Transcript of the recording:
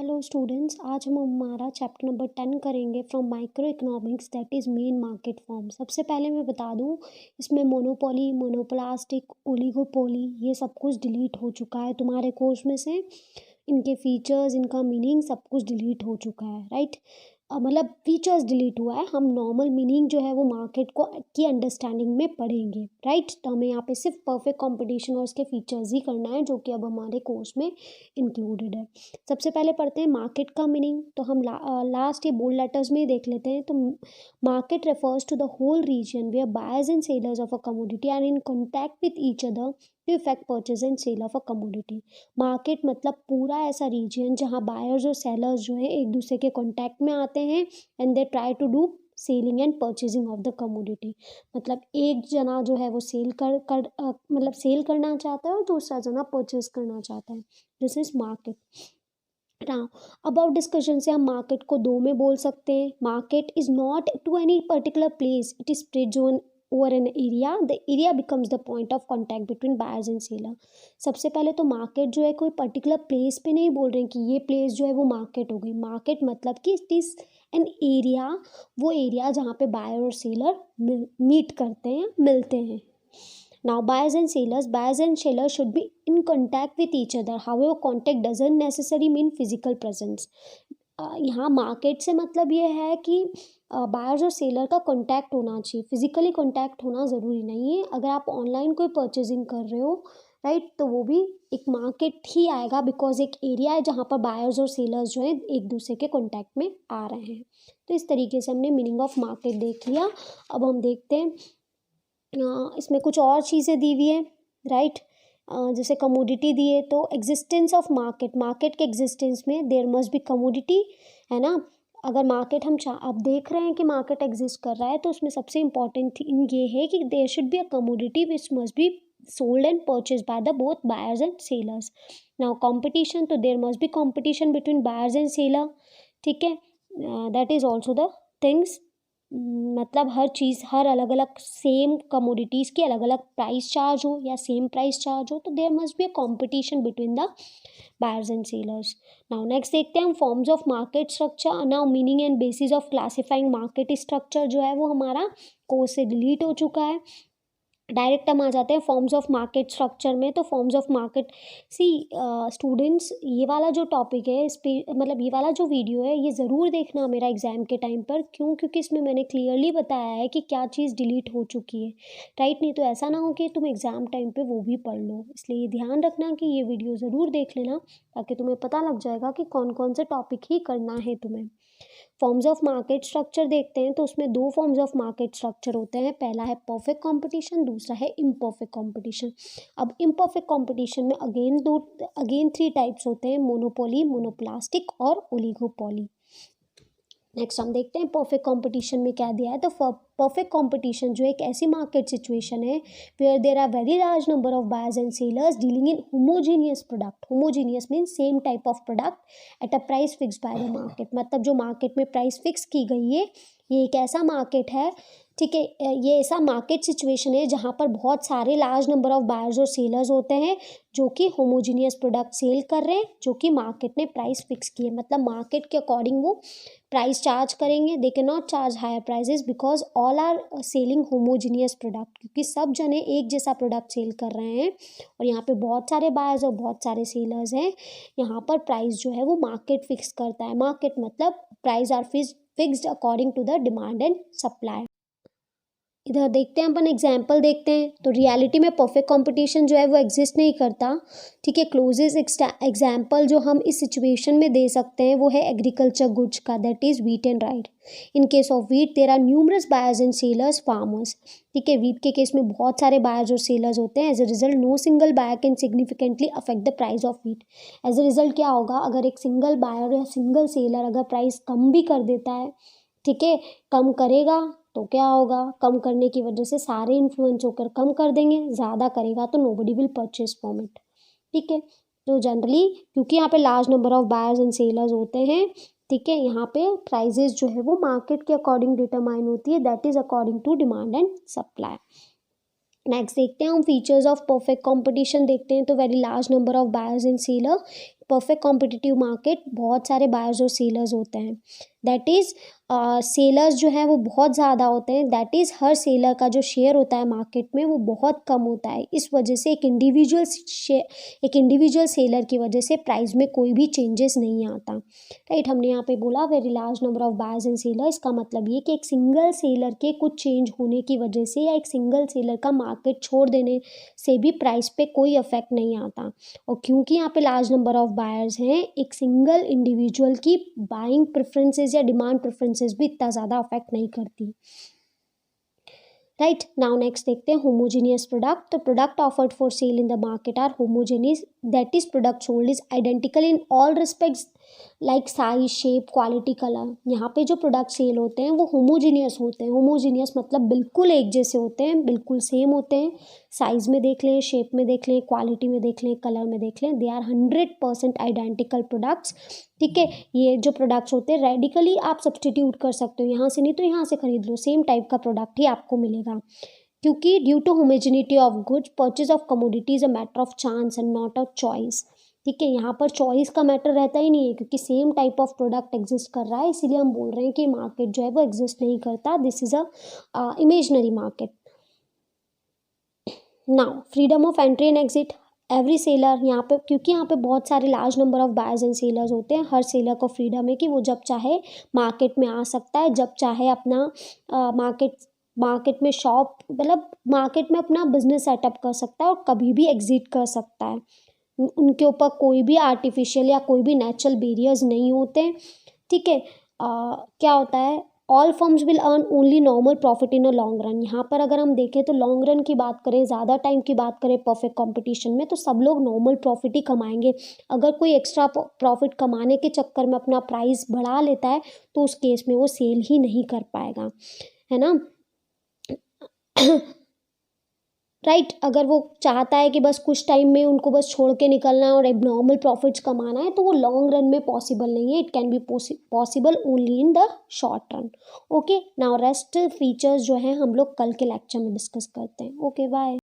Hello students, आज हम हमारा चैप्टर नंबर 10 करेंगे from micro economics that is main market form. सबसे पहले मैं बता दूं, इसमें मोनोपोली, मोनोप्लास्टिक, ओलिगोपोली ये सब कुछ डिलीट हो चुका है तुम्हारे कोर्स में से। इनके फीचर्स, इनका मीनिंग सब कुछ डिलीट हो चुका है, राइट। मतलब फीचर्स डिलीट हुआ है, हम नॉर्मल मीनिंग जो है वो मार्केट को की अंडरस्टैंडिंग में पढ़ेंगे, राइट। तो हमें यहाँ पे सिर्फ परफेक्ट कंपटीशन और उसके फीचर्स ही करना है, जो कि अब हमारे कोर्स में इंक्लूडेड है। सबसे पहले पढ़ते हैं मार्केट का मीनिंग। तो हम लास्ट ये बोल्ड लेटर्स में ही देख लेते हैं। तो market refers to the whole region where buyers and sellers of a commodity are in contact with each other to effect purchase and sale of a commodity. Market मतलब पूरा ऐसा reason जहाँ buyers और सेलर्स जो है एक दूसरे के कॉन्टैक्ट में आते हैं and they try to do selling and purchasing of the commodity. मतलब एक जना जो है वो मतलब सेल करना चाहता है और दूसरा जना परचेज करना चाहता है। This is market. Now about discussion से हम मार्केट को दो में बोल सकते हैं। Market is not to any particular place, it is spread over an area. The area becomes the point of contact between buyers and seller. सबसे पहले तो मार्केट जो है कोई पर्टिकुलर प्लेस पे नहीं बोल रहे हैं कि ये प्लेस जो है वो मार्केट हो गई। मार्केट मतलब कि इट इज एन एरिया, वो एरिया जहाँ पे बायर और सेलर मीट करते हैं, मिलते हैं। Now, buyers and sellers should be in contact with each other. However, contact doesn't necessarily mean physical presence. यहाँ मार्केट से मतलब ये है कि बायर्स और सेलर का कांटेक्ट होना चाहिए, फिजिकली कांटेक्ट होना ज़रूरी नहीं है। अगर आप ऑनलाइन कोई परचेजिंग कर रहे हो, राइट, तो वो भी एक मार्केट ही आएगा, बिकॉज एक एरिया है जहाँ पर बायर्स और सेलर्स जो है एक दूसरे के कांटेक्ट में आ रहे हैं। तो इस तरीके से हमने मीनिंग ऑफ मार्केट देख लिया। अब हम देखते हैं इसमें कुछ और चीज़ें दी हुई है, राइट। जैसे कमोडिटी दिए, तो एग्जिस्टेंस ऑफ मार्केट, मार्केट के एग्जिस्टेंस में देयर मस्ट बी कमोडिटी, है ना। अगर मार्केट हम अब देख रहे हैं कि मार्केट एग्जिस्ट कर रहा है, तो उसमें सबसे इंपॉर्टेंट थिंग ये है कि there should be a commodity which must be sold and purchase by the both buyers and sellers. Now competition, तो there must be competition between buyers and seller, ठीक है। That is also the things, मतलब हर चीज़, हर अलग अलग same commodities की अलग अलग प्राइस चार्ज हो या सेम प्राइस चार्ज हो, तो there must be a competition between the buyers and sellers. Now next देखते हैं हम forms of market structure. Now meaning and basis of classifying market structure जो है वो हमारा कोर्स से डिलीट हो चुका है। डायरेक्ट हम आ जाते हैं फॉर्म्स ऑफ मार्केट स्ट्रक्चर में। तो forms of market, see students, ये वाला जो टॉपिक है, इस पे मतलब ये वाला जो वीडियो है ये ज़रूर देखना मेरा एग्ज़ाम के टाइम पर। क्यों? क्योंकि इसमें मैंने क्लियरली बताया है कि क्या चीज़ डिलीट हो चुकी है, राइट। नहीं तो ऐसा ना हो कि तुम एग्ज़ाम टाइम पे वो भी पढ़ लो। इसलिए ध्यान रखना कि ये वीडियो ज़रूर देख लेना, ताकि तुम्हें पता लग जाएगा कि कौन कौन से टॉपिक ही करना है तुम्हें। फॉर्म्स ऑफ मार्केट स्ट्रक्चर देखते हैं, तो उसमें दो फॉर्म्स ऑफ मार्केट स्ट्रक्चर होते हैं। पहला है परफेक्ट कंपटीशन, दूसरा है इम्परफेक्ट कंपटीशन। अब इम्परफेक्ट कंपटीशन में अगेन 3 टाइप्स होते हैं: मोनोपोली, मोनोप्लास्टिक और ओलिगोपोली। नेक्स्ट हम देखते हैं परफेक्ट कंपटीशन में क्या दिया है। तो परफेक्ट कंपटीशन जो एक ऐसी मार्केट सिचुएशन है where there are very large number of buyers and sellers dealing in homogeneous product. Homogeneous means same type of product at a price fix by the market. मतलब जो market में price fix की गई है, ये एक ऐसा मार्केट है, ठीक है, ये ऐसा मार्केट सिचुएशन है जहाँ पर बहुत सारे लार्ज नंबर ऑफ बायर्स और सेलर्स होते हैं जो कि होमोजीनियस प्रोडक्ट सेल कर रहे हैं, जो कि मार्केट ने प्राइस फिक्स की है। मतलब मार्केट के अकॉर्डिंग वो प्राइस चार्ज करेंगे। They can not charge higher prices because all are selling homogeneous product, क्योंकि सब जने एक जैसा प्रोडक्ट सेल कर रहे हैं और यहाँ पे बहुत सारे बायर्स और बहुत सारे सेलर्स हैं। यहाँ पर प्राइस जो है वो मार्केट फिक्स करता है। मार्केट मतलब price are fixed according to the demand and supply. इधर देखते हैं अपन एग्जाम्पल देखते हैं। तो रियलिटी में परफेक्ट कंपटीशन जो है वो एग्जिस्ट नहीं करता, ठीक है। क्लोजेस्ट एग्जाम्पल जो हम इस सिचुएशन में दे सकते हैं वो है एग्रीकल्चर गुड्स का, that is wheat and rice. In case of wheat there are numerous buyers and sellers, farmers, ठीक है। व्हीट के केस में बहुत सारे बायर्स और सेलर्स होते हैं। As a result no single buyer can significantly affect the price of wheat. As a result क्या होगा, अगर एक सिंगल बायर या सिंगल सेलर अगर प्राइस कम भी कर देता है, ठीक है, कम करेगा तो क्या होगा, कम करने की वजह से सारे इन्फ्लुएंस होकर कम कर देंगे, ज़्यादा करेगा तो nobody will purchase from it, ठीक है। तो जनरली क्योंकि यहाँ पे large number of buyers and sellers होते हैं, ठीक है, यहाँ पे प्राइजेस जो है वो मार्केट के अकॉर्डिंग डिटरमाइन होती है, that is according to demand and supply. Next देखते हैं हम फीचर्स ऑफ परफेक्ट कंपटीशन देखते हैं। तो very large number of buyers and seller perfect competitive market बहुत सारे बायर्स और सेलर्स होते हैं, दैट इज़ सेलर्स जो हैं वो बहुत ज़्यादा होते हैं, दैट इज़ हर सेलर का जो शेयर होता है मार्केट में वो बहुत कम होता है। इस वजह से एक इंडिविजुअल सेलर की वजह से प्राइस में कोई भी चेंजेस नहीं आता, राइट। हमने यहाँ पे बोला very large number of buyers and seller, इसका मतलब ये कि एक सिंगल सेलर के कुछ चेंज होने की वजह से या एक सिंगल सेलर का मार्केट छोड़ देने से भी प्राइस पे कोई इफेक्ट नहीं आता। और क्योंकि यहाँ पे लार्ज नंबर ऑफ बायर्स हैं, एक सिंगल इंडिविजुअल की बाइंग प्रेफरेंसेस या डिमांड प्रेफरेंसेस भी इतना ज़्यादा अफेक्ट नहीं करती, राइट। नाउ नेक्स्ट देखते हैं होमोजीनियस प्रोडक्ट। तो product offered for sale in the market are homogeneous, that is product sold is identical in all respects like size, shape, quality, colour. यहाँ पे जो प्रोडक्ट सेल होते हैं वो होमोजीनियस होते हैं। होमोजीनियस मतलब बिल्कुल एक जैसे होते हैं, बिल्कुल सेम होते हैं। साइज में देख लें, शेप में देख लें, क्वालिटी में देख लें, कलर में देख लें, दे आर 100% आइडेंटिकल प्रोडक्ट्स, ठीक है। ये जो प्रोडक्ट्स होते हैं रेडिकली आप सब्सटीट्यूट कर सकते हो, यहाँ से नहीं तो यहाँ से खरीद लो, सेम टाइप का प्रोडक्ट ही आपको मिलेगा। क्योंकि due to homogeneity of goods purchase of commodity is a matter of chance and not of choice, ठीक है। यहाँ पर चॉइस का मैटर रहता ही नहीं है क्योंकि same type of product exist कर रहा है, इसीलिए हम बोल रहे हैं कि मार्केट जो है वो एग्जिस्ट नहीं करता, this is a imaginary market. Now freedom of entry and exit, every seller, यहाँ पे क्योंकि यहाँ पे बहुत सारे large number of buyers and sellers होते हैं, हर सेलर को फ्रीडम है कि वो जब चाहे मार्केट में आ सकता है, जब चाहे अपना मार्केट में शॉप मतलब मार्केट में अपना बिजनेस सेटअप कर सकता है और कभी भी एग्जिट कर सकता है। उनके ऊपर कोई भी आर्टिफिशियल या कोई भी नेचुरल बैरियर्स नहीं होते, ठीक है। क्या होता है, all firms will earn only normal profit in a long run. यहाँ पर अगर हम देखें तो लॉन्ग रन की बात करें, ज़्यादा टाइम की बात करें परफेक्ट कंपटीशन में, तो सब लोग नॉर्मल प्रॉफिट ही कमाएंगे। अगर कोई एक्स्ट्रा प्रॉफिट कमाने के चक्कर में अपना प्राइस बढ़ा लेता है तो उस केस में वो सेल ही नहीं कर पाएगा, है ना। राइट अगर वो चाहता है कि बस कुछ टाइम में उनको बस छोड़ के निकलना है और एबनॉर्मल प्रॉफिट्स कमाना है तो वो लॉन्ग रन में पॉसिबल नहीं है, it can be possible only in the short run. Okay, now rest features जो हैं हम लोग कल के लेक्चर में डिस्कस करते हैं। Okay bye.